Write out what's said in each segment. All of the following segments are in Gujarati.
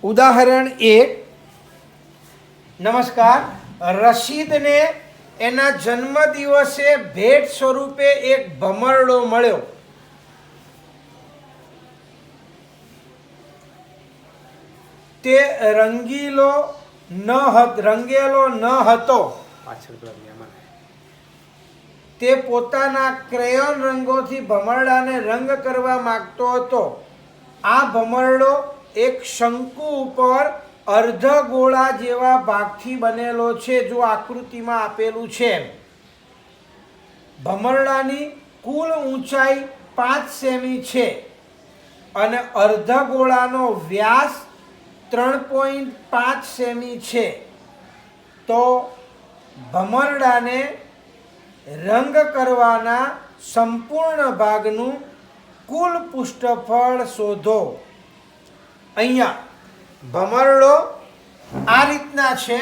ઉદાહરણ 1. નમસ્કાર. રશીદને એના જન્મદિવસે ભેટ સ્વરૂપે એક ભમરડો મળ્યો. તે રંગેલો ન હતો. તે પોતાના ક્રેયોન રંગોથી ભમરડાને રંગ કરવા માંગતો હતો. આ ભમરડો એક શંકુ ઉપર અર્ધ ગોળા જેવા ભાગથી બનેલો છે, જો આકૃતિમાં આપેલું છે. ભમરડાની કુલ ઊંચાઈ 5 સેમી છે અને અર્ધ ગોળાનો વ્યાસ 3.5 સેમી છે. તો ભમરડાને રંગ કરવાના સંપૂર્ણ ભાગનું કુલ પૃષ્ઠફળ શોધો. અહીંયા ભમરડો આ રીતના છે.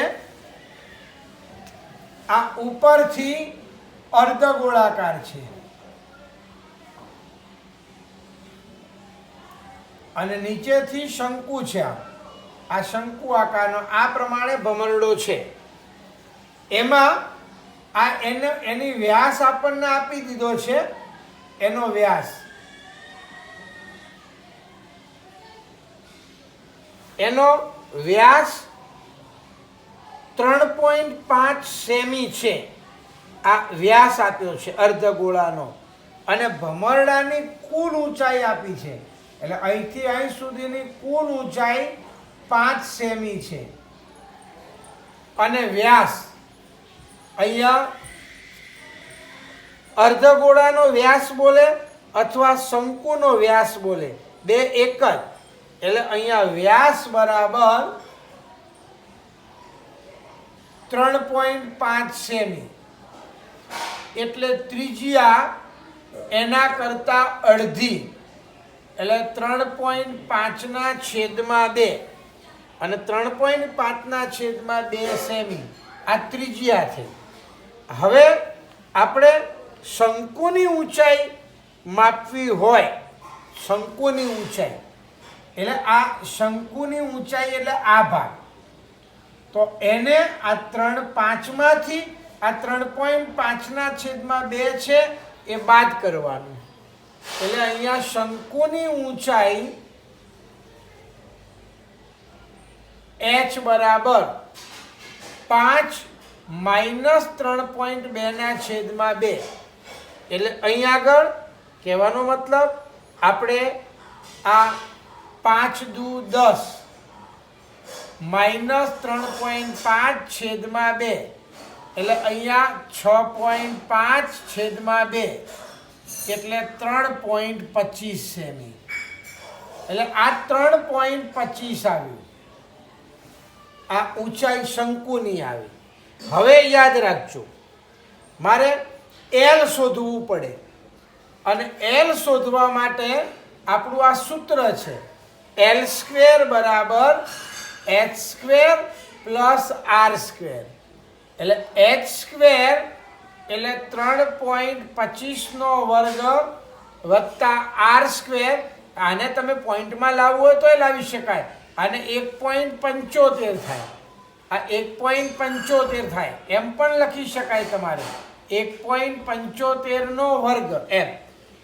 આ ઉપરથી અર્ધગોળાકાર છે અને નીચેથી શંકુ છે. આ શંકુ આકારનો આ પ્રમાણે ભમરડો છે. એમાં આ એની વ્યાસ આપણને આપી દીધો છે. એનો વ્યાસ એનો વ્યાસ 3.5 સેમી છે. આ વ્યાસ આપ્યો છે અર્ધગોળાનો અને ભમરડાની કુલ ઊંચાઈ આપી છે. એટલે અહીંથી અહીં સુધીની કુલ ઊંચાઈ 5 સેમી છે અને વ્યાસ અહીંયા અર્ધગોળાનો વ્યાસ બોલે અથવા શંકુનો વ્યાસ બોલે, બે એક જ. એટલે અહીંયા વ્યાસ બરાબર 3.5 સેમી. એટલે ત્રિજ્યા એના કરતા અડધી, એટલે 3.5/2 અને 3.5/2 સેમી આ ત્રિજ્યા છે. હવે આપણે શંકુની ઊંચાઈ માપવી હોય, શંકુની ઊંચાઈ એટલે આ શંકુની ઊંચાઈ એટલે આ ભાગ, તો એને આ 3.5માંથી આ 3.5/2 છે એ બાદ કરવાનું. એટલે અહીંયા શંકુની ઊંચાઈ h બરાબર 5 - 3.2/2. એટલે અહીં આગળ કહેવાનો મતલબ આપણે આ 5 દુ 10 -3.5/2 એટલે અહીંયા 6.5/2 એટલે 3.25 સેમી. એટલે આ 3.25 આવ્યું. આ ઊંચાઈ શંકુની આવી. હવે યાદ રાખજો, મારે એલ શોધવું પડે અને એલ શોધવા માટે આપણું આ સૂત્ર છે L² બરાબર h² પ્લસ r². એટલે h² એટલે 3.25નો વર્ગ વત્તા r². આને તમે પોઈન્ટમાં લાવવું હોય તો લાવી શકાય. આને 1.75 થાય, આ 1.75 થાય એમ પણ લખી શકાય. તમારે 1.75નો વર્ગ એમ,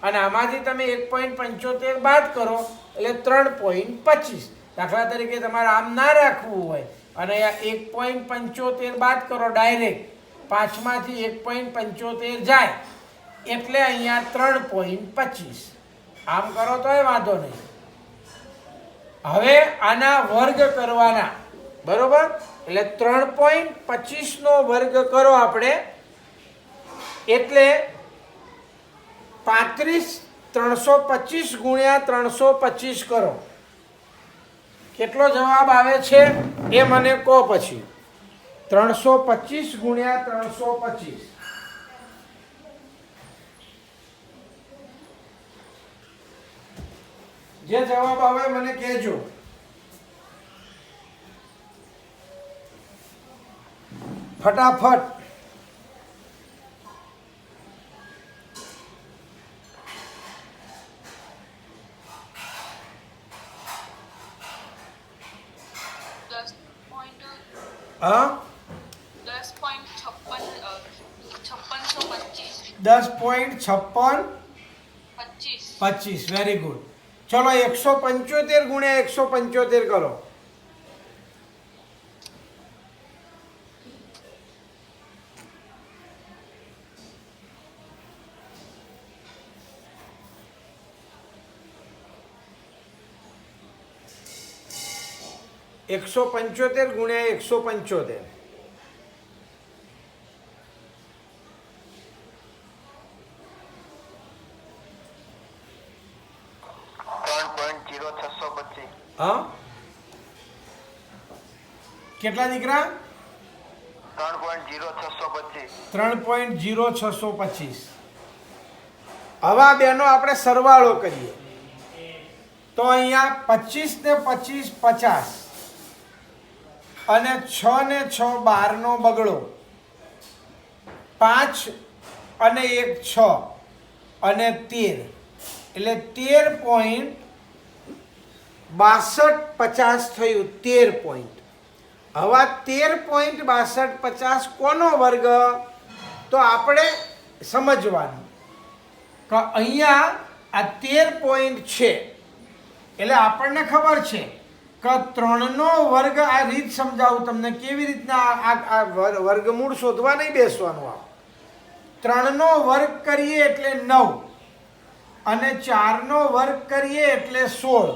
અને આમાંથી તમે 1.75 બાદ કરો એટલે 3.25. દાખલા તરીકે તમારે આમ ના રાખવું હોય અને આ 1.75 બાદ કરો ડાયરેક્ટ, 5માંથી 1.75 જાય એટલે અહીંયા 3.25. આમ કરો તોય વાંધો નહીં. હવે આના વર્ગ કરવાના, બરોબર? એટલે 3.25નો વર્ગ કરો આપણે એટલે 325 ગુણ્યા 325 કરો. કેટલો જવાબ આવે છે એ મને કહો પછી. 325 ગુણ્યા 325 જે જવાબ આવે મને કહેજો. ફટાફટ. હા 10.5625. Very good. ચલો 175 ગુણ્યા 175 કરો. એકસો પંચોતેર ગુણ્યા 175. હા કેટલા દીકરા? 3.0625. હવે આ બેનો આપણે સરવાળો કરીએ તો અહીંયા 25 ને 25 50 અને 6 ને 6 12 નો બગડો, 5 અને 1 6 અને 13 એટલે 13.6250 થયું. 13 પોઈન્ટ. હવે 13.6250 કોનો વર્ગ? તો આપણે સમજવાનું કે અહીંયા આ 13 પોઈન્ટ છે એટલે આપણને ખબર છે કે 3નો વર્ગ. આ રીત સમજાવું તમને કેવી રીતના આ વર્ગમૂળ શોધવા નહીં બેસવાનું. આ 3નો વર્ગ કરીએ એટલે 9 અને 4નો વર્ગ કરીએ એટલે 16.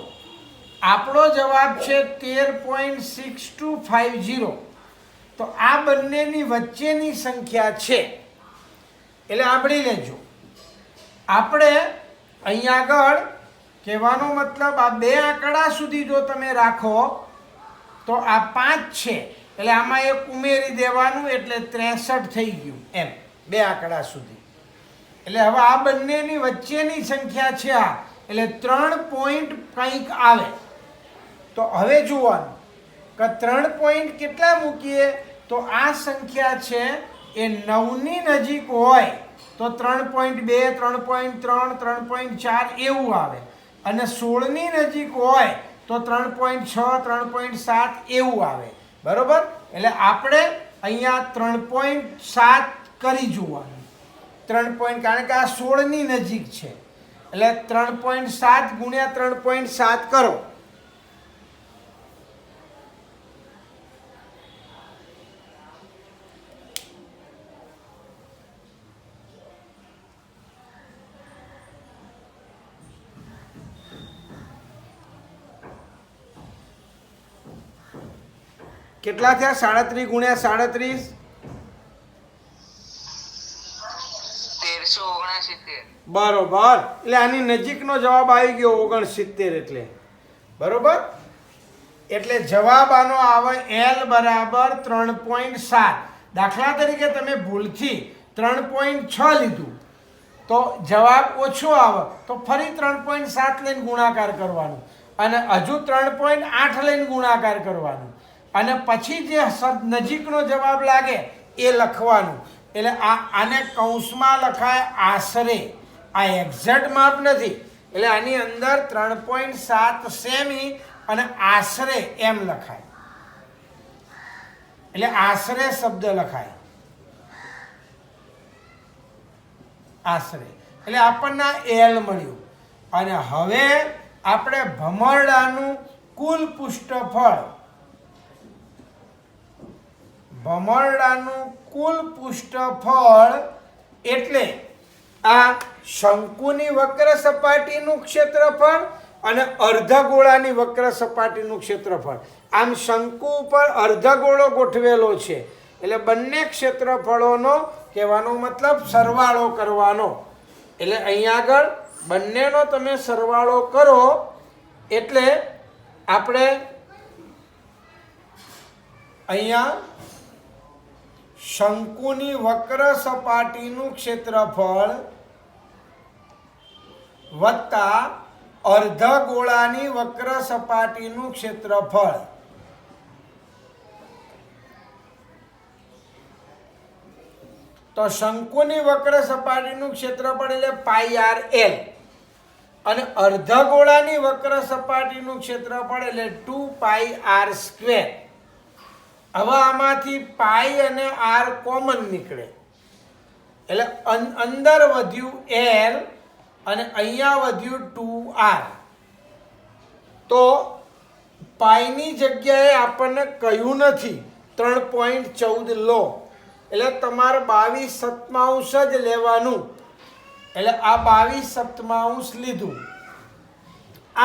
આપણો જવાબ છે 13.6250. તો આ બંનેની વચ્ચેની સંખ્યા છે એટલે સાંભળી લેજો. આપણે અહીંયા આગળ કહેવાનો મતલબ આ બે આંકડા સુધી જો તમે રાખો તો આ 5 છે એટલે આમાં એક ઉમેરી દેવાનું એટલે 63 થઈ ગયું. એમ બે આંકડા સુધી. એટલે હવે આ બંનેની વચ્ચેની સંખ્યા છે આ એટલે 3 પોઈન્ટ કંઈક આવે. તો હવે જોવાનું કે 3 પોઈન્ટ કેટલા મૂકીએ તો આ સંખ્યા છે એ 9ની નજીક હોય તો 3.2 3.3 3.4 એવું આવે અને 16ની નજીક હોય તો 3.6 3.7 એવું આવે. બરોબર. એટલે આપણે અહીંયા 3.7 કરી જોવાનું. 3 પોઈન્ટ કારણ કે આ 16ની નજીક છે એટલે 3.7 ગુણ્યા 3.7 કરો. કેટલા થયા? 37 ગુણ્યા 37 1369. બરોબર. એટલે આની નજીકનો જવાબ આવી ગયો 69. એટલે બરોબર. એટલે જવાબ આનો આવે L બરાબર 3.7. દાખલા તરીકે તમે ભૂલથી 3.6 લીધું તો જવાબ ઓછો આવે તો ફરી 3.7 લઈને ગુણાકાર કરવાનું અને હજુ 3.8 લઈને ગુણાકાર કરવાનું અને પછી જે નજીકનો જવાબ લાગે એ લખવાનું. એટલે આને કૌંસમાં લખાય આશરે. આ એક્ઝેક્ટ માપ નથી એટલે આની અંદર 3.7 સેમી અને આશરે એમ લખાય. એટલે આશરે શબ્દ લખાય. આશરે એટલે આપણને એલ મળ્યું. અને હવે આપણે ભમરડાનું કુલ પૃષ્ઠફળ એટલે આ શંકુની વક્ર સપાટીનું ક્ષેત્રફળ અને અર્ધગોળાની વક્ર સપાટીનું ક્ષેત્રફળ. આમ શંકુ ઉપર અર્ધગોળો ગોઠવેલો છે એટલે બંને ક્ષેત્રફળોનો કહેવાનો મતલબ સરવાળો કરવાનો. એટલે અહીંયા આગળ બંનેનો તમે સરવાળો કરો એટલે આપણે અહીંયા શંકુની વક્ર સપાટીનું ક્ષેત્રફળ વત્તા અર્ધગોળાની વક્ર સપાટીનું ક્ષેત્રફળ તો શંકુની વક્ર સપાટીનું ક્ષેત્રફળ એટલે પાઈ આર એલ અને અર્ધગોળાની વક્ર સપાટીનું ક્ષેત્રફળ એટલે 2 પાઈ આર સ્ક્વેર. હવે આમાંથી પાઈ અને આર કોમન નીકળે એટલે અંદર વધ્યું એલ અને અહીંયા વધ્યું 2r. તો પાઈની જગ્યાએ આપણને કહ્યું નથી 3.14 લો એટલે તમારે 22/7 જ લેવાનું. એટલે આ 22/7 લીધું.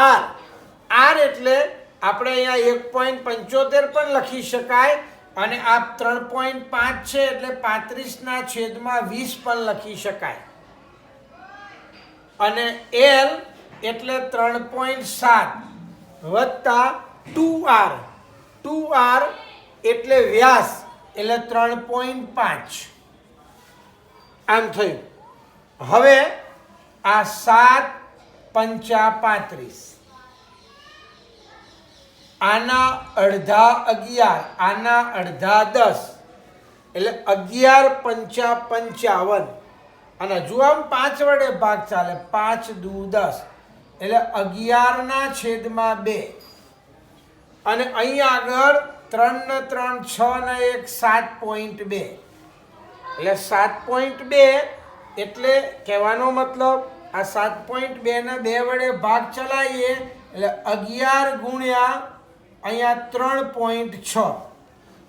આર એટલે આપણે અહીંયા 1.75 પણ લખી શકાય અને આ 3.5 છે એટલે 35/20 પણ લખી શકાય. અને એલ એટલે 3.7 વત્તા 2r એટલે વ્યાસ એટલે 3.5 આમ થયું. હવે આ 7 પંચા 35 આના અડધા 11 આના અડધા 10 એટલે 11 પંચા 55 અને હજુ આમ 5 વડે ભાગ ચાલે 5 દુ 10 એટલે 11/2 અને અહીં આગળ 3 ને 3 6 ને 1 7.2 એટલે 7.2 એટલે કહેવાનો મતલબ આ 7.2 ને 2 વડે ભાગ ચલાવીએ એટલે 11 ગુણ્યા અહીંયા 3.6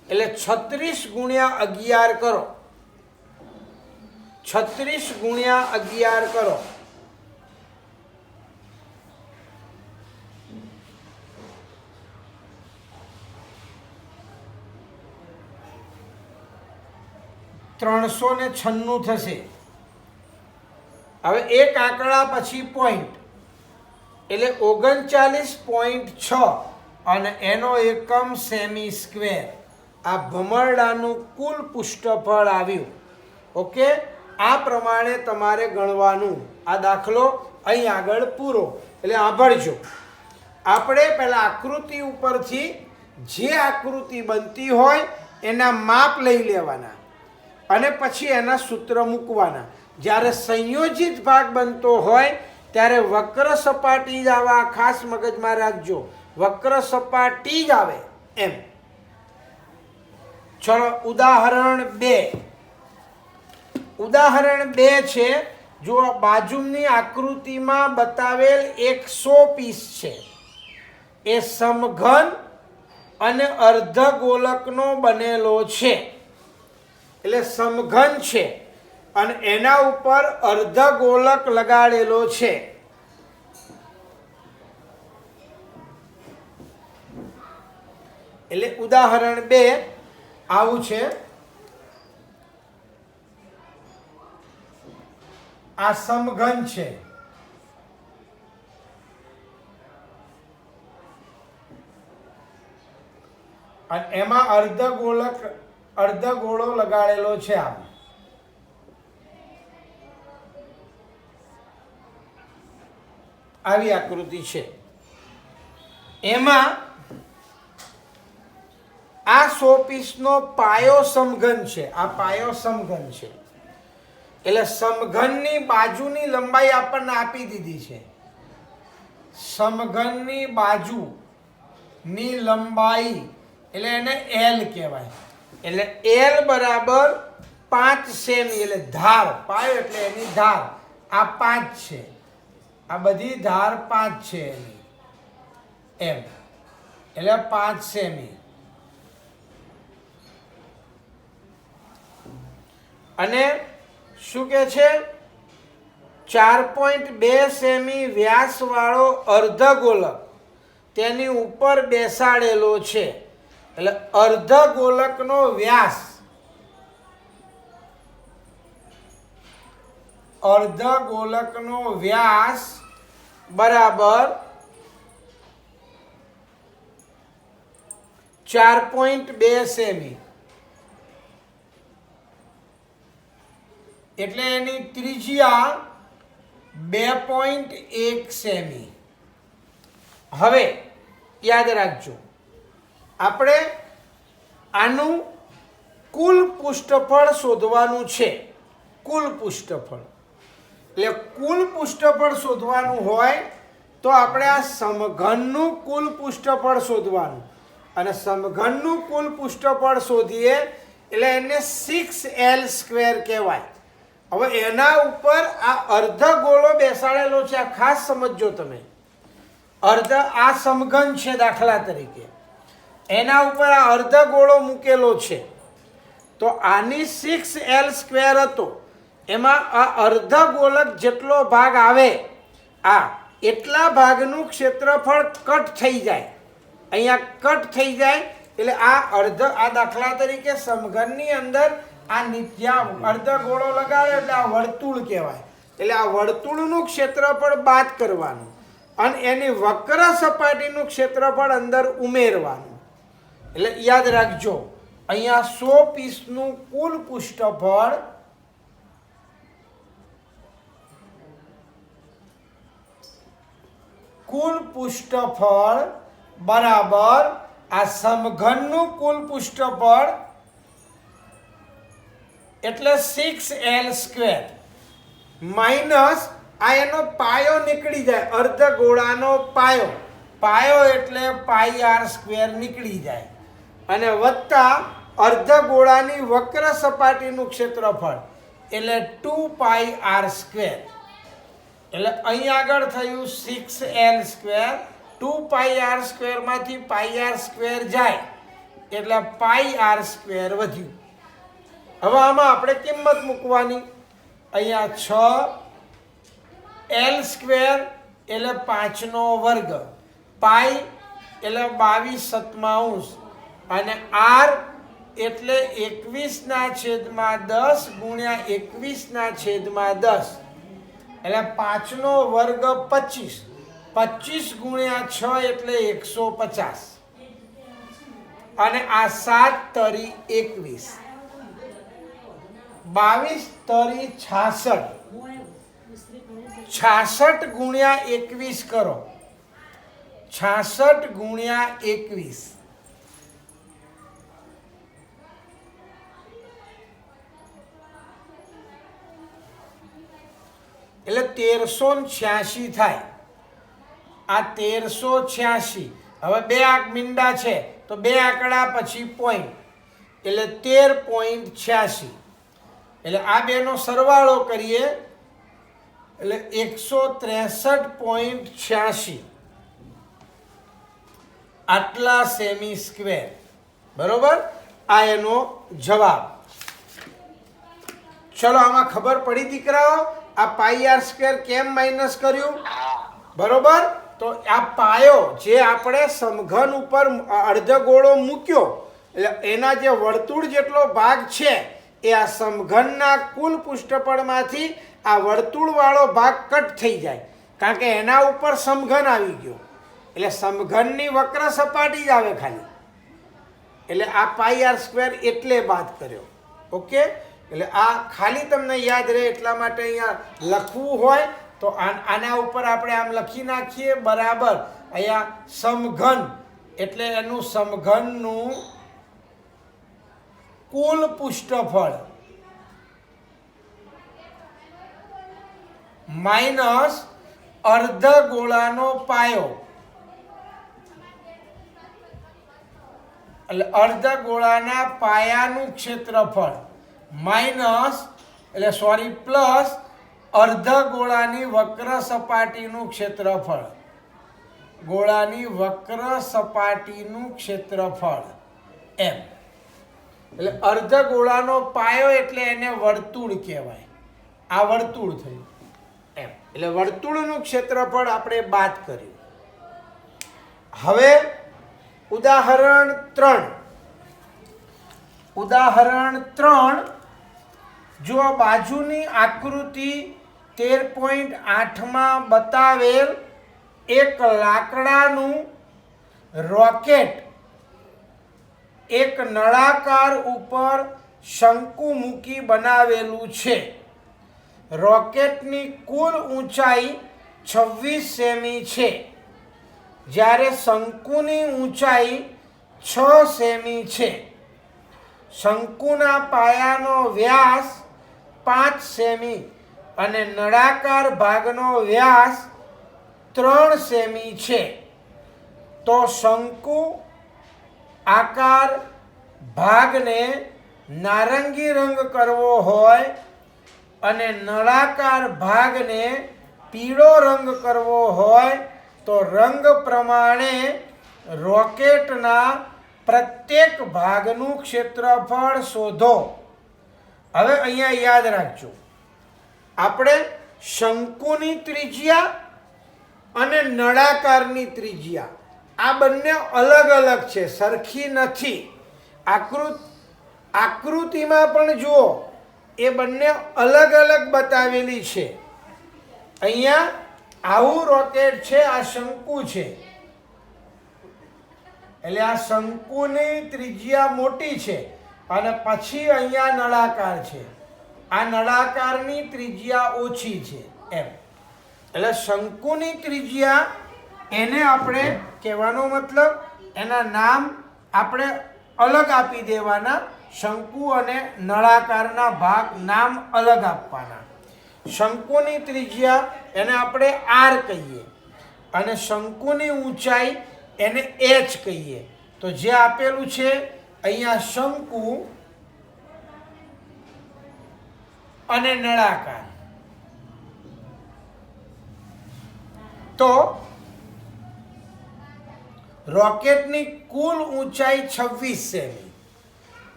એટલે 36 ગુણ્યા 11 કરો. 36 ગુણ્યા 11 કરો. $396 થશે. હવે એક આંકડા પછી પોઈન્ટ એટલે 39.6 અને એનો એકમ સેમી સ્ક્વેર. આ ભમરડાનું કુલ પૃષ્ઠફળ આવ્યું. ઓકે, આ પ્રમાણે તમારે ગણવાનું. આ દાખલો અહીં આગળ પૂરો. એટલે સાંભળજો, આપણે પહેલાં આકૃતિ ઉપરથી જે આકૃતિ બનતી હોય એના માપ લઈ લેવાના અને પછી એના સૂત્ર મૂકવાના. જ્યારે સંયોજિત ભાગ બનતો હોય ત્યારે વક્ર સપાટી જ આવે. ખાસ મગજમાં રાખજો, વક્ર સપાટી જ આવે એમ. ચલો ઉદાહરણ 2. ઉદાહરણ 2 છે. જો બાજુની આકૃતિમાં બતાવેલ એક 100 પીસ છે. એ સમઘન અને અર્ધગોલકનો બનેલો છે. એટલે સમઘન છે અને એના ઉપર અર્ધગોલક લગાડેલો છે. એટલે ઉદાહરણ 2 આવું છે. આ સમઘન છે. અને એમાં અર્ધગોળો લગાડેલો છે. આમ આવી આકૃતિ છે. એમાં આ 100 પીસનો પાયો સમઘન છે. આ પાયો સમઘન છે એટલે સમઘનની બાજુની લંબાઈ આપણને આપી દીધી છે. સમઘનની બાજુની લંબાઈ એટલે એને એલ કહેવાય. એટલે એલ બરાબર 5 સેમી એટલે ધાર. પાયો એટલે એની ધાર. આ 5 છે. આ બધી ધાર 5 છે એની એમ. એટલે 5 સેમી. અને શું કે છે? 4.2 સેમી વ્યાસવાળો અર્ધગોલક તેની ઉપર બેસાડેલો છે. એટલે અર્ધગોલકનો વ્યાસ બરાબર 4.2 સેમી. એટલે એની ત્રિજ્યા 2.1 સેમી. હવે યાદ રાખજો, આપણે આનું કુલ પૃષ્ઠફળ શોધવાનું છે. કુલ પૃષ્ઠફળ. એટલે કુલ પૃષ્ઠફળ શોધવાનું હોય તો આપણે આ સમઘનનું કુલ પૃષ્ઠફળ શોધવાનું, અને સમઘનનું કુલ પૃષ્ઠફળ શોધીએ એટલે એને 6l² કહેવાય. હવે એના ઉપર આ અર્ધ ગોળો બેસાડેલો છે, આ ખાસ સમજજો તમે. અર્ધ આ સમઘન છે દાખલા તરીકે, એના ઉપર આ અર્ધ ગોળો મૂકેલો છે, તો આની 6l² હતો, એમાં આ અર્ધ ગોલક જેટલો ભાગ આવે આ એટલા ભાગનું ક્ષેત્રફળ કટ થઈ જાય. અહીંયા કટ થઈ જાય એટલે આ અર્ધ, આ દાખલા તરીકે સમઘનની અંદર આ જ્યાં અર્ધ ગોળો લગાડે એટલે આ વર્તુળ કહેવાય. એટલે આ વર્તુળનું ક્ષેત્રફળ બાદ કરવાનું અને એની વક્ર સપાટીનું ક્ષેત્રફળ અંદર ઉમેરવાનું. એટલે યાદ રાખજો, અહીંયા 100 પીસનું કુલ પૃષ્ઠફળ બરાબર આ સમઘનનું કુલ પૃષ્ઠફળ એટલે 6l² માઇનસ આ એનો પાયો નીકળી જાય, અર્ધ ગોળાનો પાયો, પાયો એટલે πr² નીકળી જાય, અને વત્તા અર્ધ ગોળાની વક્ર સપાટીનું ક્ષેત્રફળ એટલે 2πr². એટલે અહીં આગળ થયું 6l², 2πr² માંથી πr² જાય એટલે πr² વધ્યું. હવે આમાં આપણે કિંમત મૂકવાની. અહીંયા 6l² એટલે 5/2, પાઈ એટલે 22/7 અને r એટલે 21/10 ગુણ્યા 21/10 એટલે 5/2 25, 25 ગુણ્યા 6 એટલે 150, અને આ 7 તરી 21, 22 તરી 66, 66 ગુણ્યા 21 કરો, 66 ગુણ્યા 21 એટલે 1386 થાય. આ 1386. હવે બે આંક મીંડા છે તો બે આંકડા પછી પોઈન્ટ એટલે 13.86. એટલે આ બેનો સરવાળો કરીએ એટલે 163.86 આટલા સેમી². બરોબર, આ એનો જવાબ. ચલો આમાં ખબર પડી દીકરાઓ, આ πr² કેમ માઇનસ કર્યું? બરોબર, તો આ પાયો જે આપણે સમઘન ઉપર અર્ધ ગોળો મૂક્યો એટલે એના જે વર્તુળ જેટલો ભાગ છે એ આ સમઘનના કુલ પૃષ્ઠફળમાંથી આ વર્તુળવાળો ભાગ કટ થઈ જાય, કારણ કે એના ઉપર સમઘન આવી ગયો એટલે સમઘનની વક્ર સપાટી જ આવે ખાલી. એટલે આ πr² એટલે બાદ કર્યો. ઓકે, એટલે આ ખાલી તમને યાદ રહે એટલા માટે અહીંયા લખવું હોય તો આના ઉપર આપણે આમ લખી નાખીએ બરાબર. અહીંયા સમઘન એટલે એનું સમઘનનું કુલ પૃષ્ઠફળ માઇનસ અર્ધ ગોળાનો પાયો, એટલે અર્ધ ગોળાના પાયાનું ક્ષેત્રફળ માઇનસ એટલે સોરી પ્લસ અર્ધ ગોળાની વક્ર સપાટીનું ક્ષેત્રફળ, ગોળાની વક્ર સપાટીનું ક્ષેત્રફળ એમ. એટલે અર્ધ ગોળાનો પાયો એટલે એને વર્તુળ કહેવાય. આ વર્તુળ થયું એમ. એટલે વર્તુળનું ક્ષેત્રફળ આપણે બાદ કર્યું. હવે ઉદાહરણ 3. ઉદાહરણ 3, જો બાજુની આકૃતિ 13.8માં બતાવેલ એક લાકડાનું રોકેટ એક નળાકાર ઉપર શંકુ મૂકી બનાવેલું છે. રોકેટની કુલ ઊંચાઈ 26 સેમી છે, જ્યારે શંકુની ઊંચાઈ 6 સેમી છે. શંકુના પાયાનો વ્યાસ 5 સેમી અને નળાકાર ભાગનો વ્યાસ 3 સેમી છે, તો શંકુ આકાર ભાગને નારંગી રંગ કરવો હોય અને નળાકાર ભાગને પીળો રંગ કરવો હોય તો રંગ પ્રમાણે રોકેટના પ્રત્યેક ભાગનું ક્ષેત્રફળ શોધો. હવે અહીંયા યાદ રાખજો, આપણે શંકુની ત્રિજ્યા અને નળાકારની ત્રિજ્યા આ બંને અલગ અલગ છે, સરખી નથી. આકૃતિમાં પણ જુઓ, એ બંને અલગ અલગ બતાવેલી છે. અહીંયા આવું રોકેટ છે, આ શંકુ છે, એટલે આ શંકુની ત્રિજ્યા મોટી છે અને પછી અહીંયા નળાકાર છે, આ નળાકારની ત્રિજ્યા ઓછી છે એમ. એટલે શંકુની ત્રિજ્યા એને આપણે કહેવાનો મતલબ એના નામ આપણે અલગ આપી દેવાના, શંકુ અને નળાકારના ભાગ નામ અલગ આપવાના. શંકુની ત્રિજ્યા એને આપણે આર કહીએ અને શંકુની ઊંચાઈ એને એચ કહીએ. તો જે આપેલું છે અહીંયા શંકુ અને નળાકાર, તો રોકેટની કુલ ઊંચાઈ 26 સેમી,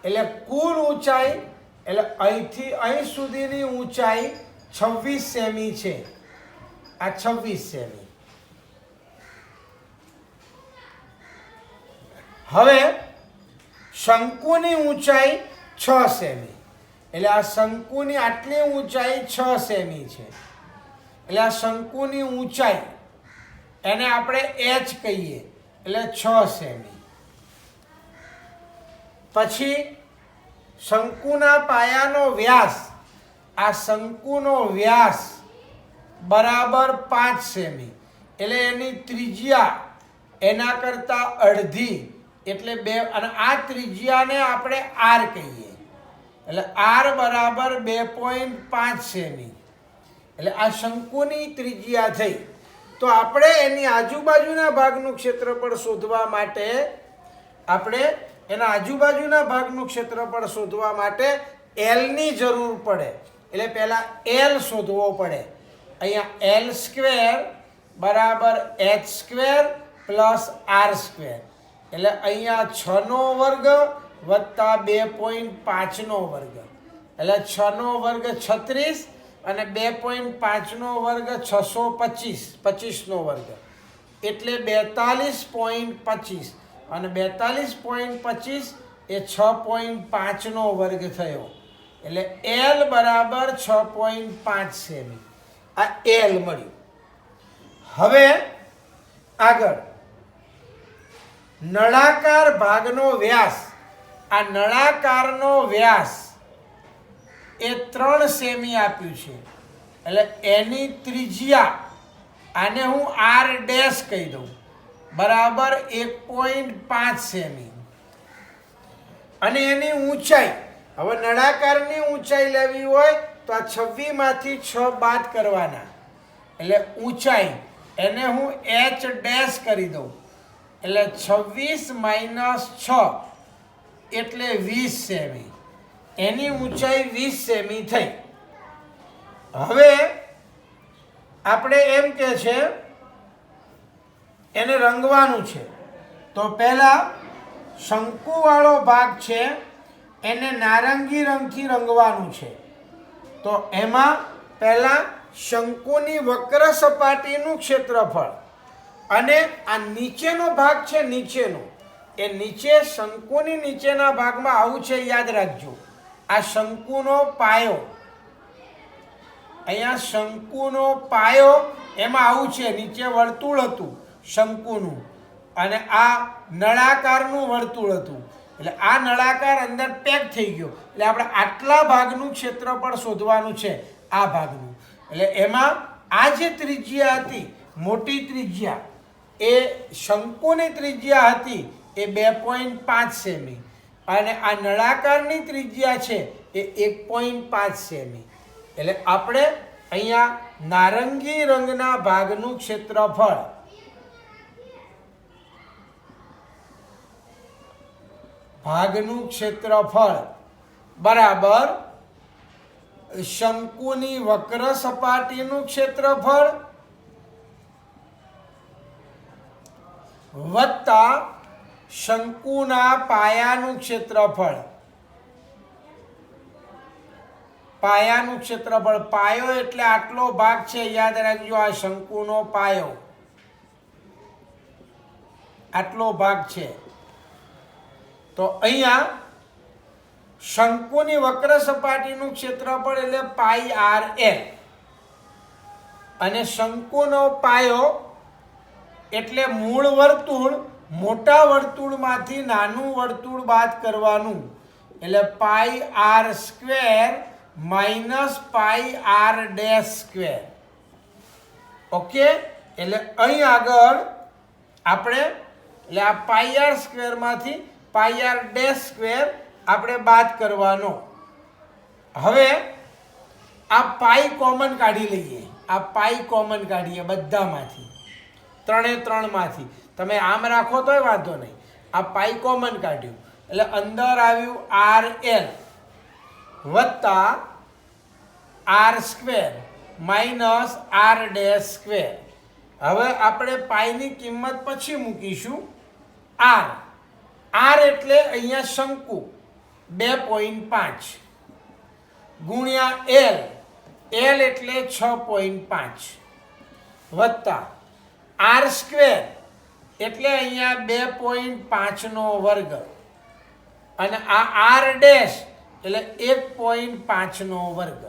એટલે કુલ ઊંચાઈ એટલે અહીંથી અહીં સુધીની ઊંચાઈ 26 સેમી છે. આ 26 સેમી. હવે શંકુની ઊંચાઈ 6 સેમી, એટલે આ શંકુની આટલી ઊંચાઈ 6 સેમી છે, એટલે આ શંકુની ઊંચાઈ એને આપણે એચ કહીએ, એટલે 6 સેમી. પછી શંકુના પાયાનો વ્યાસ, આ શંકુનો વ્યાસ બરાબર 5 સેમી, એટલે એની ત્રિજ્યા એના કરતાં અડધી એટલે 2, અને આ ત્રિજ્યાને આપણે આર કહીએ, એટલે આર બરાબર 2.5 સેમી. એટલે આ શંકુની ત્રિજ્યા થઈ. તો આપણે એની આજુબાજુના ભાગનું ક્ષેત્રફળ શોધવા માટે એલની જરૂર પડે. એટલે પહેલાં એલ શોધવો પડે. અહીંયા એલ સ્ક્વેર બરાબર H square plus R square, એટલે અહીંયા 6નો વર્ગ વત્તા 2.5નો વર્ગ, એટલે 6નો વર્ગ 36 અને 2.5નો વર્ગ 625, 25નો વર્ગ એટલે 42.25, અને 42.25 એ 6.5નો વર્ગ થયો, એટલે એલ બરાબર 6.5 સેમી. આ એલ મળ્યું. હવે આગળ નળાકાર ભાગનો વ્યાસ, આ નળાકારનો વ્યાસ એ 3 સેમી આપ્યું છે, એટલે એની ત્રિજ્યા આને હું આર ડેશ કહી દઉં બરાબર 1.5 સેમી, અને એની ઊંચાઈ, હવે નળાકારની ઊંચાઈ લેવી હોય તો આ 26માંથી 6 બાદ કરવાના, એટલે ઊંચાઈ એને હું એચ ડેશ કરી દઉં, એટલે 26 - 6 એટલે 20 સેમી. એની ઊંચાઈ 20 સેમી થઈ. હવે આપણે એમ કે છે એને રંગવાનું છે, તો પહેલાં શંકુવાળો ભાગ છે એને નારંગી રંગથી રંગવાનું છે. તો એમાં પહેલાં શંકુની વક્ર સપાટીનું ક્ષેત્રફળ અને આ નીચેનો ભાગ છે, નીચેનો એ નીચે શંકુની નીચેના ભાગમાં આવું છે, યાદ રાખજો. આ શંકુનો પાયો, અહીંયા શંકુનો પાયો એમાં આવું છે, નીચે વર્તુળ હતું શંકુનું અને આ નળાકારનું વર્તુળ હતું, એટલે આ નળાકાર અંદર પેક થઈ ગયો. એટલે આપણે આટલા ભાગનું ક્ષેત્રફળ શોધવાનું છે, આ ભાગનું. એટલે એમાં આ જે ત્રિજ્યા હતી, મોટી ત્રિજ્યા, એ શંકુની ત્રિજ્યા હતી એ 2.5 સેમી, અને આ નળાકારની ત્રિજ્યા છે એ 1.5 સેમી. એટલે આપણે અહીંયા નારંગી રંગના ભાગનું ક્ષેત્રફળ બરાબર શંકુની વક્ર સપાટીનું ક્ષેત્રફળ વત્તા શંકુના પાયાનું ક્ષેત્રફળ. પાયો એટલે આટલો ભાગ છે, યાદ રાખજો. આ શંકુનો પાયો આટલો ભાગ છે. તો અહીંયા શંકુની વક્ર સપાટીનું ક્ષેત્રફળ એટલે પાઈ આર એલ, અને શંકુનો પાયો એટલે મૂળ વર્તુળ, મોટા વર્તુળમાંથી નાનું વર્તુળ બાદ કરવાનું, એટલે pi r square minus pi r dash square. Okay, એટલે અહીં આગળ આપણે એટલે આ પાઈ આર સ્ક્વેરમાંથી પાઈ આર ડેશ સ્ક્વેર આપણે બાદ કરવાનો. હવે આ પાઈ કોમન કાઢી લઈએ. આ પાઈ કોમન કાઢીએ બધામાંથી, ત્રણેયમાંથી. તમે આમ રાખો તોય વાંધો નહીં. આ પાઈ કોમન કાઢ્યું એટલે અંદર આવ્યું આર એલ વત્તા R square minus R dash square. હવે આપણે પાઈની કિંમત પછી મૂકીશું. આર એટલે અહીંયા શંકુ 2.5 ગુણ્યા એલ એટલે 6.5 વત્તા આર સ્ક્વેર એટલે અહીંયા 2.5 નો વર્ગ, અને આ આર ડેશ એટલે 1.5 નો વર્ગ.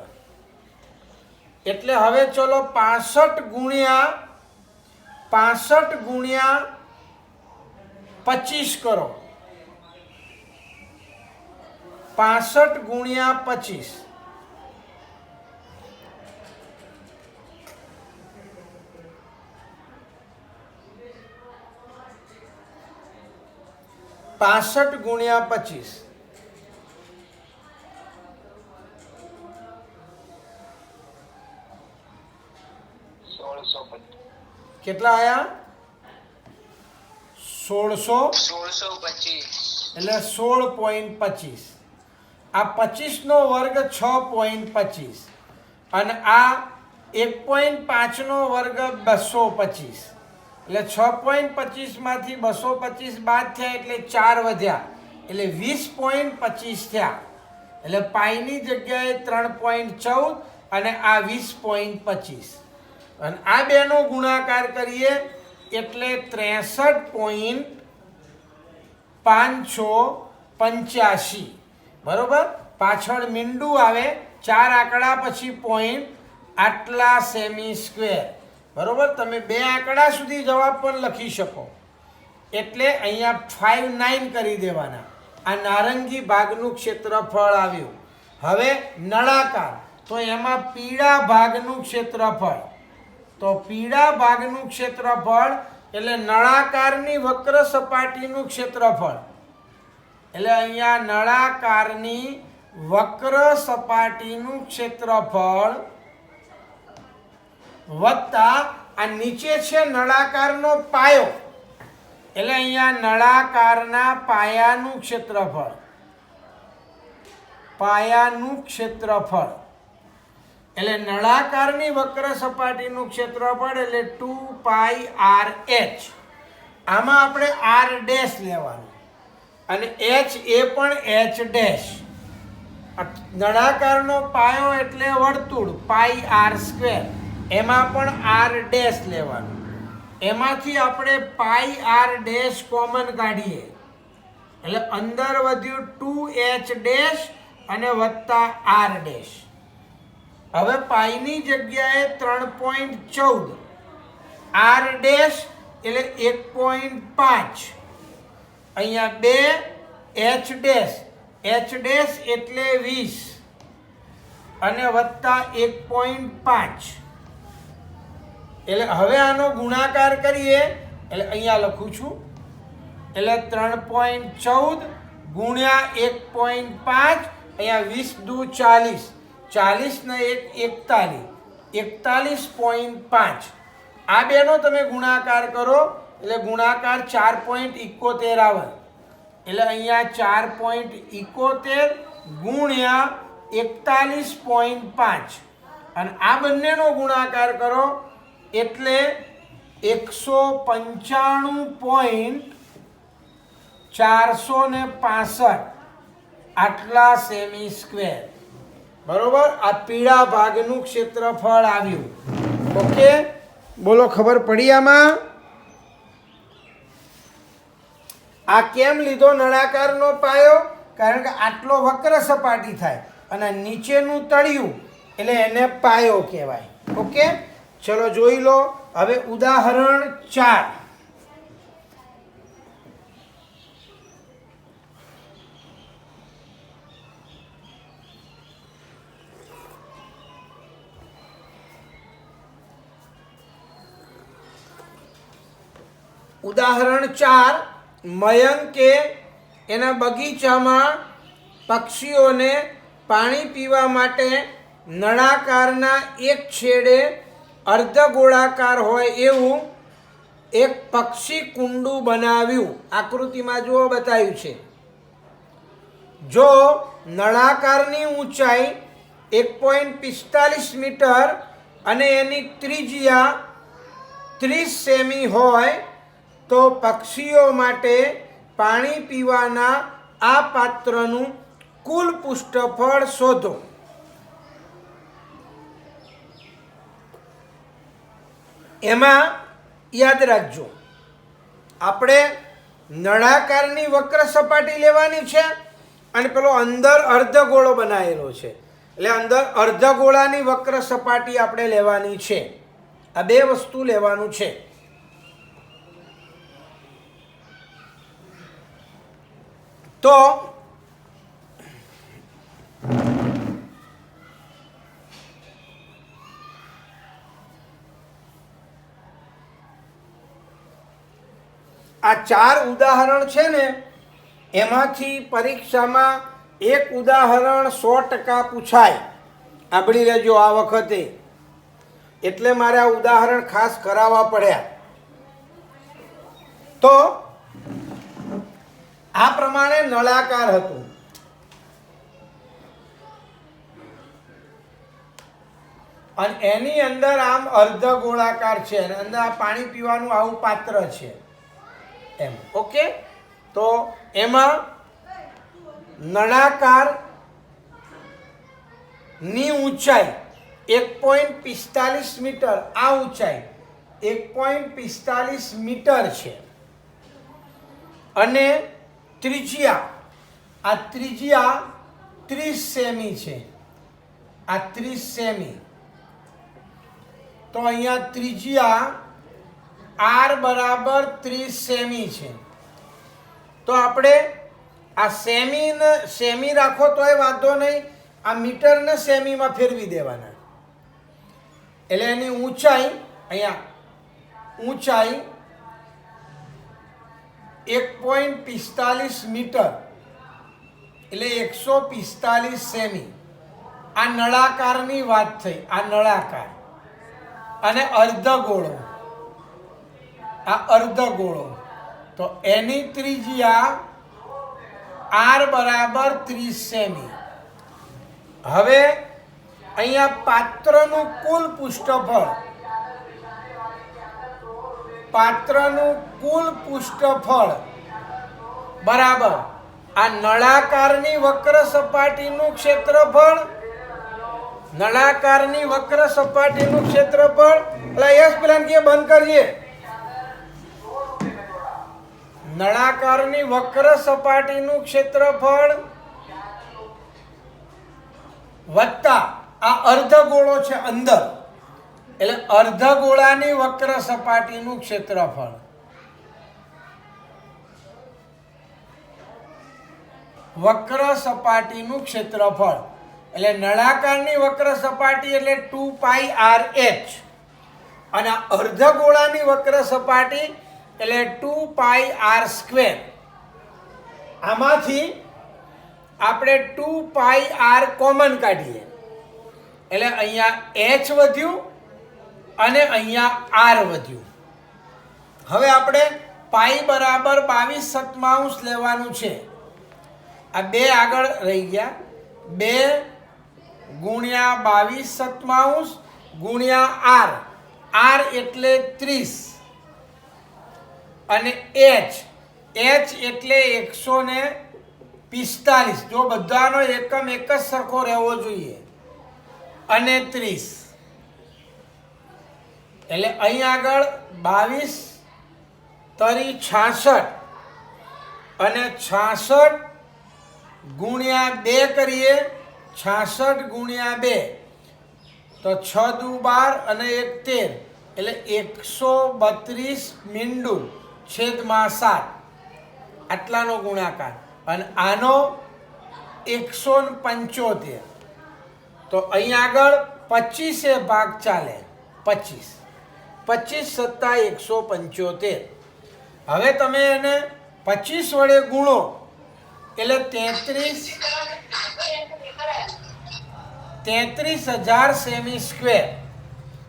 એટલે હવે ચલો 65 ગુણ્યા 25 કરો. 65 ગુણ્યા 25 65 ગુણ્યા 25 કેટલા આયા? 1625 એટલે 16.25. આ 25 નો વર્ગ 6.25 અને આ 1.5 નો વર્ગ 225. એટલે 6.25 માંથી 225 બાદ થયા એટલે 4 વધ્યા એટલે 20.25 થયા. એટલે પાઈની જગ્યાએ 3.14 અને આ 20.25, અને આ બેનો ગુણાકાર કરીએ એટલે 63.585. બરોબર, પાછળ મીંડું આવે, 4 આંકડા પછી પોઈન્ટ, આટલા સેમી સ્ક્વેર. બરોબર, તમે 2 આંકડા સુધી જવાબ પણ લખી શકો. એટલે અહીંયા 59 કરી દેવાના. આ નારંગી ભાગનું ક્ષેત્રફળ આવ્યું. હવે નળાકાર, તો એમાં પીળા ભાગનું ક્ષેત્રફળ. તો પીળા ભાગનું ક્ષેત્રફળ એટલે નળાકારની વક્ર સપાટીનું ક્ષેત્રફળ. એટલે અહીંયા નળાકારની વક્ર સપાટીનું ક્ષેત્રફળ વત્તા આ નીચે છે નળાકારનો પાયો, એટલે અહીંયા નળાકારના પાયાનું ક્ષેત્રફળ. એટલે નળાકારની વક્ર સપાટીનું ક્ષેત્રફળ એટલે 2πRh. આમાં આપણે r ડેશ લેવાનું અને h એ પણ h ડેશ. નળાકારનો પાયો એટલે વર્તુળ πr², એમાં પણ r ડેશ લેવાનું. એમાંથી આપણે πr ડેશ કોમન કાઢીએ એટલે અંદર વધ્યું 2h ડેશ અને વત્તા r ડેશ. હવે પાઈની જગ્યાએ 3.14, આર ડેશ એટલે 1.5, અહીંયા 2 એચ ડેશ એટલે 20 અને વત્તા 1.5. એટલે હવે આનો ગુણાકાર કરીએ એટલે અહીંયા લખું છું, એટલે 3.14 ગુણ્યા 1.5, અહીંયા 20 દુ 40, 40 ને 1 41 41.5 આ બેનો તમે ગુણાકાર કરો એટલે ગુણાકાર 4.71 આવે એટલે અહીંયા 4.71 ગુણ્યા 41.5 અને આ બંનેનો ગુણાકાર કરો એટલે 195.465 આટલા સેમી સ્ક્વેર બરોબર આ પીળા ભાગનું ક્ષેત્રફળ આવ્યું ઓકે બોલો ખબર પડી આમાં આ કેમ લીધો નળાકારનો પાયો કારણ કે આટલો વક્ર સપાટી થાય અને નીચેનું તળિયું એટલે એને પાયો કહેવાય ઓકે ચલો જોઈ લો હવે ઉદાહરણ 4 ઉદાહરણ 4 મયંકે એના બગીચામાં પક્ષીઓને પાણી પીવા માટે નળાકારના એક છેડે અર્ધગોળાકાર હોય એવું એક પક્ષી કુંડું બનાવ્યું આકૃતિમાં જુઓ બતાવ્યું છે જો નળાકારની ઊંચાઈ 1.45 મીટર અને એની ત્રિજ્યા 30 સેમી હોય તો પક્ષીઓ માટે પાણી પીવાના આ પાત્રનું કુલ પૃષ્ઠફળ શોધો એમાં યાદ રાખજો આપણે નળાકારની વક્ર સપાટી લેવાની છે અને પેલો અંદર અર્ધગોળો બનાવેલો છે એટલે અંદર અર્ધગોળાની વક્ર સપાટી આપણે લેવાની છે આ બે વસ્તુ લેવાનું છે તો આ 4 ઉદાહરણ છે ને એમાંથી પરીક્ષામાં એક ઉદાહરણ 100% પૂછાય સાંભળી લેજો આ વખતે એટલે મારે આ ઉદાહરણ ખાસ કરાવવા પડ્યા તો આ પ્રમાણે નળાકાર હતું અને એની અંદર આમ અર્ધગોળાકાર છે અને અંદર આ પાણી પીવાનું આવું પાત્ર છે એમ ઓકે તો એમાં નળાકાર ની ઊંચાઈ 1.45 મીટર આ ઊંચાઈ 1.45 મીટર છે અને ત્રિજ્યા 30 સેમી છે આ 30 સેમી તો અહીંયા ત્રિજ્યા r બરાબર 30 સેમી છે તો આપણે આ સેમી રાખો તોય વાંધો નહીં આ મીટરને સેમીમાં ફેરવી દેવાના એટલે એની ઊંચાઈ અહીંયા ઊંચાઈ 1.45 મીટર એટલે 145 સેમી આ નળાકારની વાત થઈ આ નળાકાર અને અર્ધગોળો આ અર્ધગોળો તો એની ત્રિજ્યા r બરાબર 30 સેમી હવે અહીંયા પાત્રનું કુલ પૃષ્ઠફળ બરાબર આ નળાકારની વક્ર સપાટીનું ક્ષેત્રફળ એટલે યસ પ્લાન કે બંધ કરીએ નળાકારની વક્ર સપાટીનું ક્ષેત્રફળ વત્તા આ અર્ધગોળો છે અંદર એટલે અર્ધગોળાની વક્ર સપાટીનું ક્ષેત્રફળ એટલે નળાકારની વક્ર સપાટી એટલે 2πrh અને અર્ધગોળાની વક્ર સપાટી એટલે 2πr². આમાંથી આપણે 2πr કોમન કાઢીએ એટલે અહીંયા h વધ્યું અને અહીંયા r વધ્યું. હવે આપણે પાઈ બરાબર 22/7 લેવાનું છે. આ બે આગળ રહી ગયા. 2 ગુણ્યા 22/7 ગુણ્યા r. r એટલે 30 અને h એટલે 145. જો બધાનો એકમ એક જ સરખો રહેવો જોઈએ અને 30. એટલે અહીં આગળ 22 તરી 66 અને 66 ગુણ્યા 2 કરીએ. 66 ગુણ્યા 2 તો 6 દુ 12 અને 1 13 એટલે 132 મીંડું છેદમાં 7 આટલાનો ગુણાકાર. અને આનો 175. તો અહીં આગળ 25 ભાગ ચાલે. 25 સત્તા 175. હવે તમે એને 25 વડે ગુણો એટલે 33,000 સેમી સ્ક્વેર.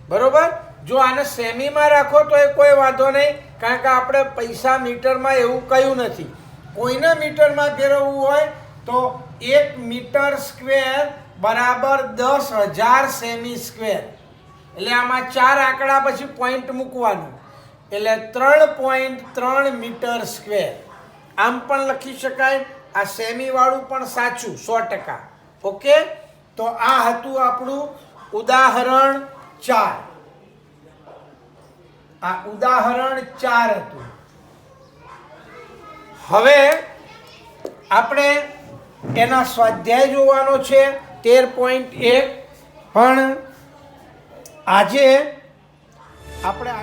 બરોબર. જો આને સેમીમાં રાખો તો એ કોઈ વાંધો નહીં, કારણ કે આપણે પૈસા મીટરમાં એવું કહ્યું નથી. કોઈને મીટરમાં ફેરવવું હોય તો 1 મીટર સ્ક્વેર બરાબર 10,000 સેમી સ્ક્વેર. એટલે આમાં 4 આંકડા પછી પોઈન્ટ મૂકવાનું એટલે 3.3 મીટર સ્ક્વેર. આમ પણ લખી શકાય. આ સેમીવાળું પણ સાચું 100%. ઓકે. તો આ હતું આપણું ઉદાહરણ 4. આ ઉદાહરણ 4 હતું. હવે આપણે એના સ્વાધ્યાય જોવાનો છે 13.1. પણ આજે આપણે